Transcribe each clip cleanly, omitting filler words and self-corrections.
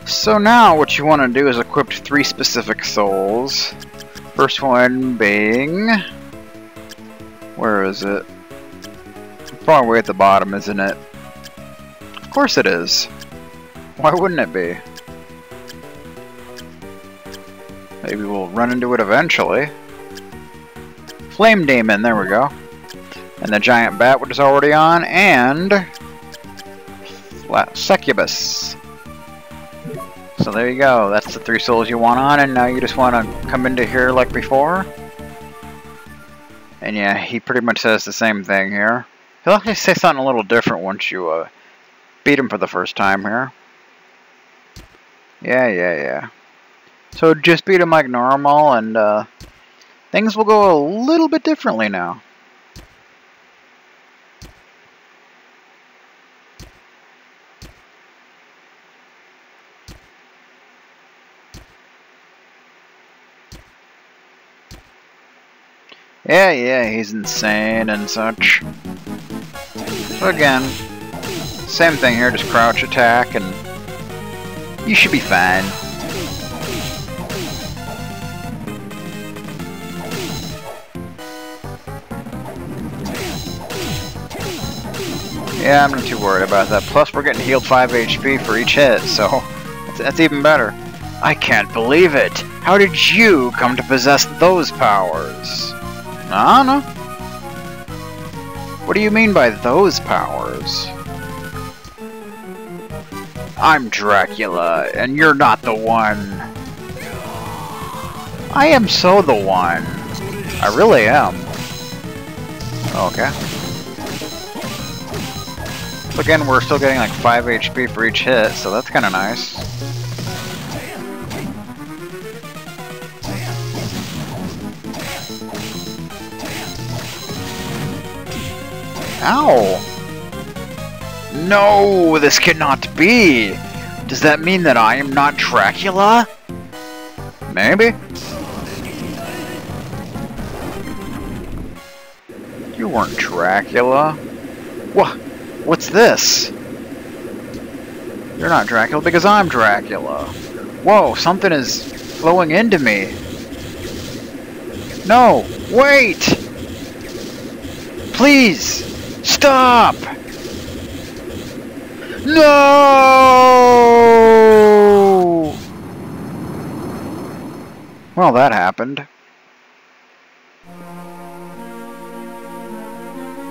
So now what you want to do is equip 3 specific souls. First one being... Where is it? Probably way at the bottom, isn't it? Of course it is. Why wouldn't it be? Maybe we'll run into it eventually. Flame Demon, there we go. And the Giant Bat, which is already on, and... Succubus. So there you go, that's the 3 souls you want on, and now you just want to come into here like before. And yeah, he pretty much says the same thing here. He'll actually say something a little different once you beat him for the first time here. Yeah. So just beat him like normal, and things will go a little bit differently now. Yeah, he's insane and such. So again, same thing here, just crouch attack and you should be fine. Yeah, I'm not too worried about that. Plus we're getting healed 5 HP for each hit, so that's even better. I can't believe it! How did you come to possess those powers? I don't know. What do you mean by those powers? I'm Dracula, and you're not the one. I am so the one. I really am. Okay. So again, we're still getting like 5 HP for each hit, so that's kind of nice. Ow! No, this cannot be! Does that mean that I am not Dracula? Maybe? You weren't Dracula. What's this? You're not Dracula because I'm Dracula. Whoa, something is flowing into me. No, wait! Please! Stop! No! Well, that happened.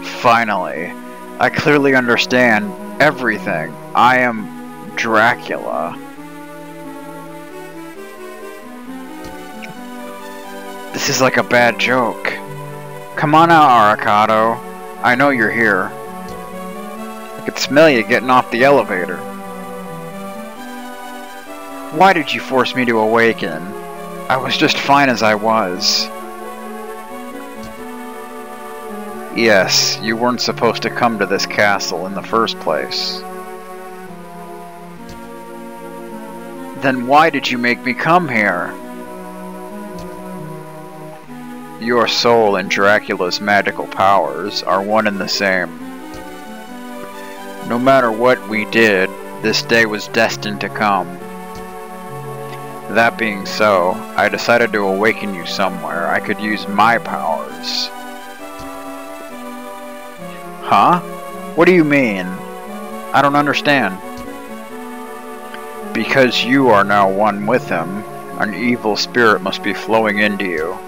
Finally, I clearly understand everything. I am Dracula. This is like a bad joke. Come on out, Arakato. I know you're here. I could smell you getting off the elevator. Why did you force me to awaken? I was just fine as I was. Yes, you weren't supposed to come to this castle in the first place. Then why did you make me come here? Your soul and Dracula's magical powers are one and the same. No matter what we did, this day was destined to come. That being so, I decided to awaken you somewhere I could use my powers. Huh? What do you mean? I don't understand. Because you are now one with him, an evil spirit must be flowing into you.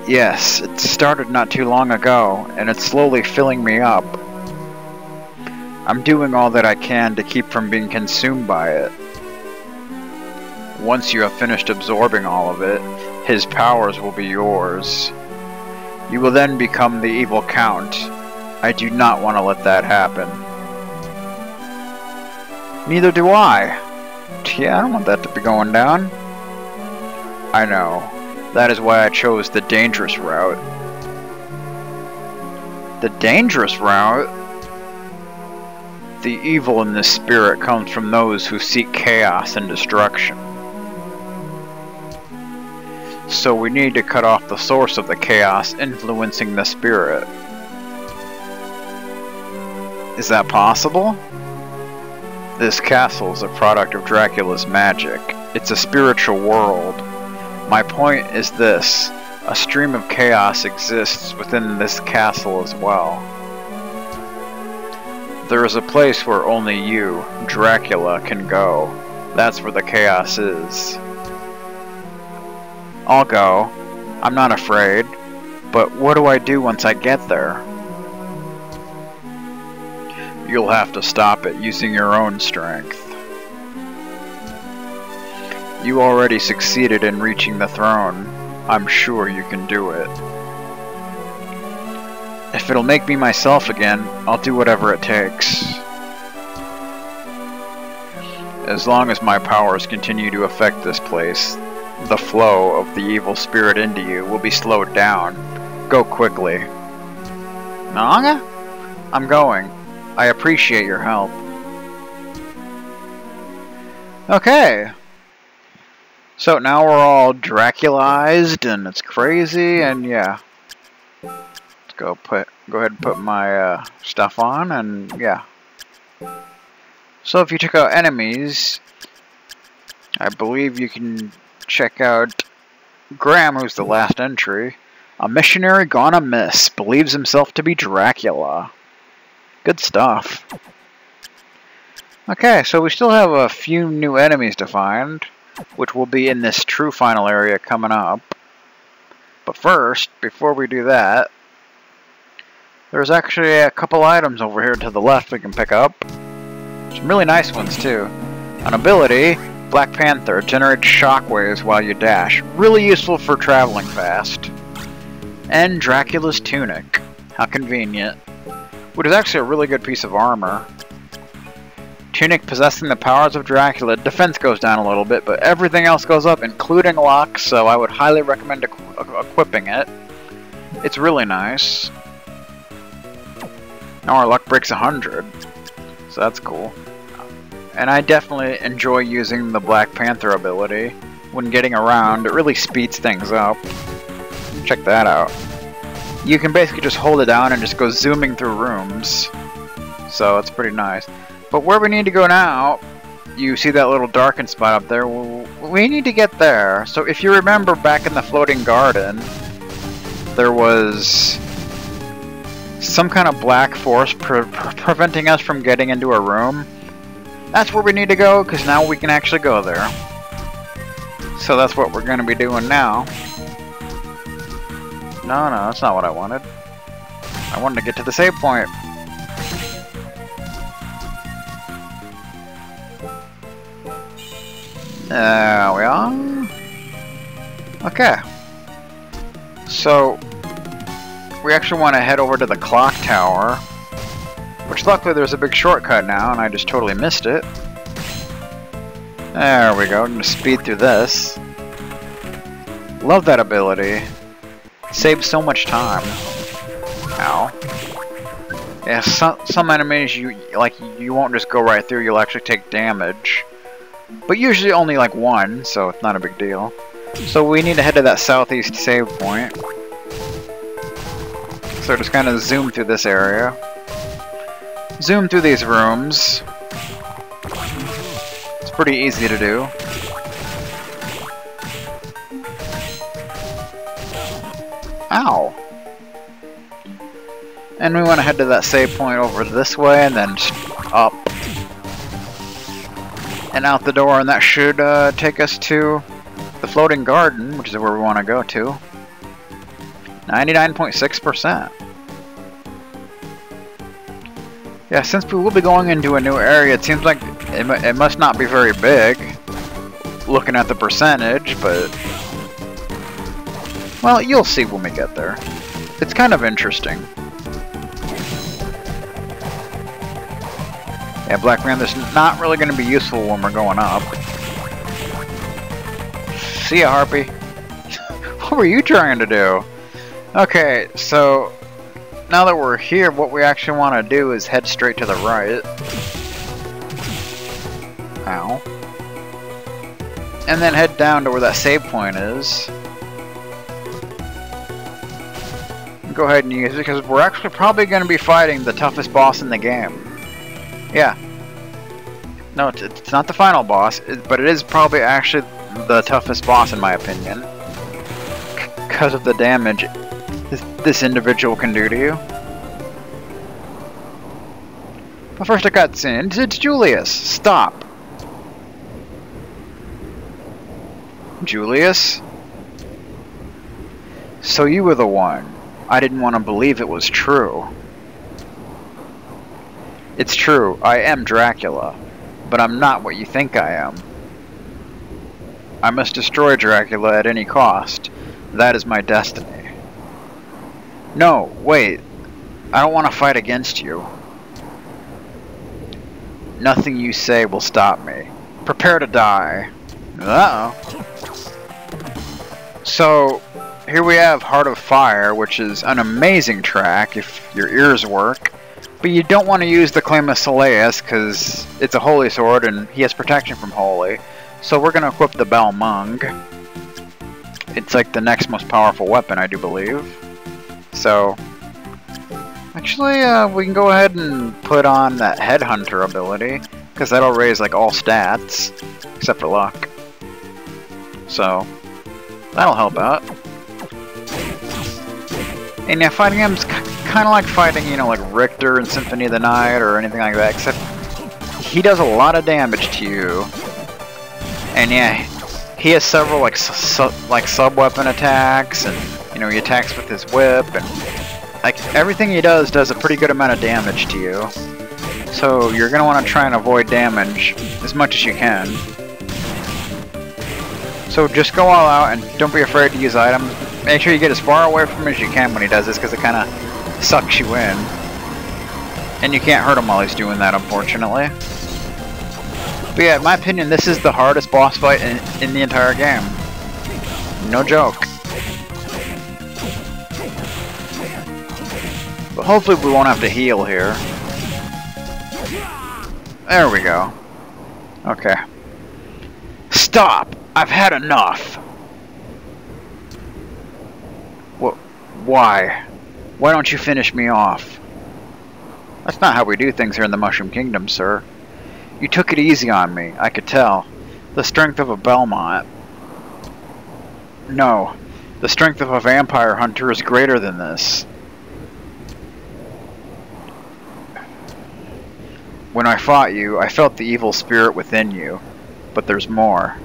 Yes, it started not too long ago, and it's slowly filling me up. I'm doing all that I can to keep from being consumed by it. Once you have finished absorbing all of it, his powers will be yours. You will then become the evil Count. I do not want to let that happen. Neither do I. Yeah, I don't want that to be going down. I know. That is why I chose the dangerous route. The dangerous route? The evil in this spirit comes from those who seek chaos and destruction. So we need to cut off the source of the chaos influencing the spirit. Is that possible? This castle is a product of Dracula's magic. It's a spiritual world. My point is this. A stream of chaos exists within this castle as well. There is a place where only you, Dracula, can go. That's where the chaos is. I'll go. I'm not afraid. But what do I do once I get there? You'll have to stop it using your own strength. You already succeeded in reaching the throne. I'm sure you can do it. If it'll make me myself again, I'll do whatever it takes. As long as my powers continue to affect this place, the flow of the evil spirit into you will be slowed down. Go quickly. Nanga? I'm going. I appreciate your help. Okay. So now we're all Draculized and it's crazy and yeah. Let's go ahead and put my stuff on and yeah. So if you check out enemies, I believe you can check out Graham, who's the last entry. A missionary gone amiss, believes himself to be Dracula. Good stuff. Okay, so we still have a few new enemies to find, which will be in this true final area coming up. But first, before we do that, there's actually a couple items over here to the left we can pick up. Some really nice ones too. An ability, Black Panther, generates shockwaves while you dash. Really useful for traveling fast. And Dracula's Tunic. How convenient. Which is actually a really good piece of armor. Tunic possessing the powers of Dracula. Defense goes down a little bit, but everything else goes up, including luck, so I would highly recommend equipping it. It's really nice. Now our luck breaks 100, so that's cool. And I definitely enjoy using the Black Panther ability. When getting around, it really speeds things up. Check that out. You can basically just hold it down and just go zooming through rooms. So it's pretty nice. But where we need to go now, you see that little darkened spot up there? Well, we need to get there. So if you remember back in the floating garden, there was some kind of black force preventing us from getting into a room. That's where we need to go, because now we can actually go there. So that's what we're going to be doing now. No, that's not what I wanted. I wanted to get to the save point. There we are. Okay. So, we actually want to head over to the clock tower. Which luckily there's a big shortcut now, and I just totally missed it. There we go. I'm going to speed through this. Love that ability. Saves so much time. Ow. Yeah, some enemies you won't just go right through, you'll actually take damage. But usually only like one, so it's not a big deal. So we need to head to that southeast save point. So just kind of zoom through this area. Zoom through these rooms. It's pretty easy to do. Ow! And we want to head to that save point over this way and then up and out the door, and that should take us to the floating garden, which is where we want to go to. 99.6%. Yeah, since we will be going into a new area, it seems like it must not be very big, looking at the percentage, but well, you'll see when we get there. It's kind of interesting. Yeah, Black Panther's not really going to be useful when we're going up. See ya, Harpy. What were you trying to do? Okay, so now that we're here, what we actually want to do is head straight to the right. Ow. And then head down to where that save point is. Go ahead and use it, because we're actually probably going to be fighting the toughest boss in the game. Yeah. No, it's not the final boss, but it is probably actually the toughest boss in my opinion. Because of the damage this individual can do to you. But first a cutscene. It's Julius. Stop. Julius? So you were the one. I didn't want to believe it was true. It's true, I am Dracula, but I'm not what you think I am. I must destroy Dracula at any cost. That is my destiny. No, wait. I don't want to fight against you. Nothing you say will stop me. Prepare to die. Uh-oh. So, here we have Heart of Fire, which is an amazing track if your ears work. But you don't want to use the Claim of Soleus because it's a holy sword and he has protection from holy. So we're going to equip the Belmung. It's like the next most powerful weapon, I do believe. So, actually, we can go ahead and put on that Headhunter ability because that'll raise like all stats except for luck. So, that'll help out. And yeah, fighting him's kind of like fighting, you know, like Richter in Symphony of the Night or anything like that, except he does a lot of damage to you. And yeah, he has several like sub-weapon attacks, and you know, he attacks with his whip, and like everything he does a pretty good amount of damage to you. So you're gonna want to try and avoid damage as much as you can. So just go all out and don't be afraid to use items. Make sure you get as far away from him as you can when he does this, because it kind of sucks you in. And you can't hurt him while he's doing that, unfortunately. But yeah, in my opinion, this is the hardest boss fight in the entire game. No joke. But hopefully we won't have to heal here. There we go. Okay. Stop! I've had enough! Why? Why don't you finish me off? That's not how we do things here in the Mushroom Kingdom, sir. You took it easy on me, I could tell. The strength of a Belmont. No, the strength of a vampire hunter is greater than this. When I fought you, I felt the evil spirit within you, but there's more.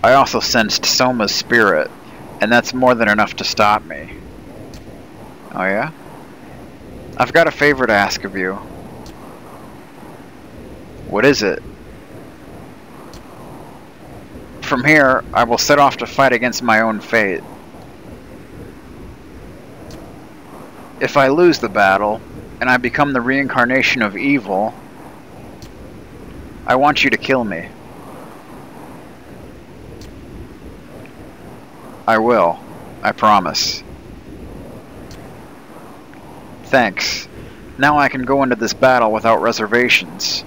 I also sensed Soma's spirit, and that's more than enough to stop me. Oh yeah? I've got a favor to ask of you. What is it? From here, I will set off to fight against my own fate. If I lose the battle, and I become the reincarnation of evil, I want you to kill me. I will. I promise. Thanks. Now I can go into this battle without reservations.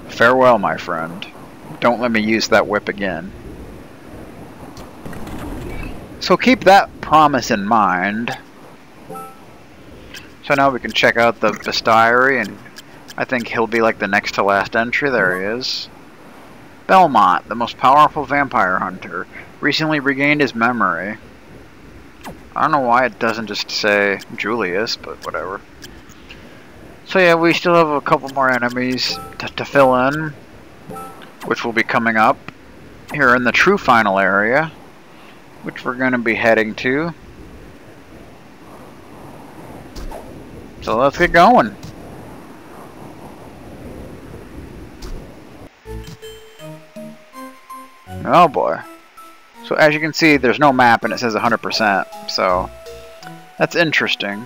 Farewell, my friend. Don't let me use that whip again. So keep that promise in mind. So now we can check out the bestiary, and I think he'll be like the next to last entry. There he is. Belmont, the most powerful vampire hunter, recently regained his memory. I don't know why it doesn't just say Julius, but whatever. So yeah, we still have a couple more enemies to fill in, which will be coming up here in the true final area, which we're going to be heading to. So let's get going. Oh boy. So as you can see, there's no map and it says 100%, so that's interesting.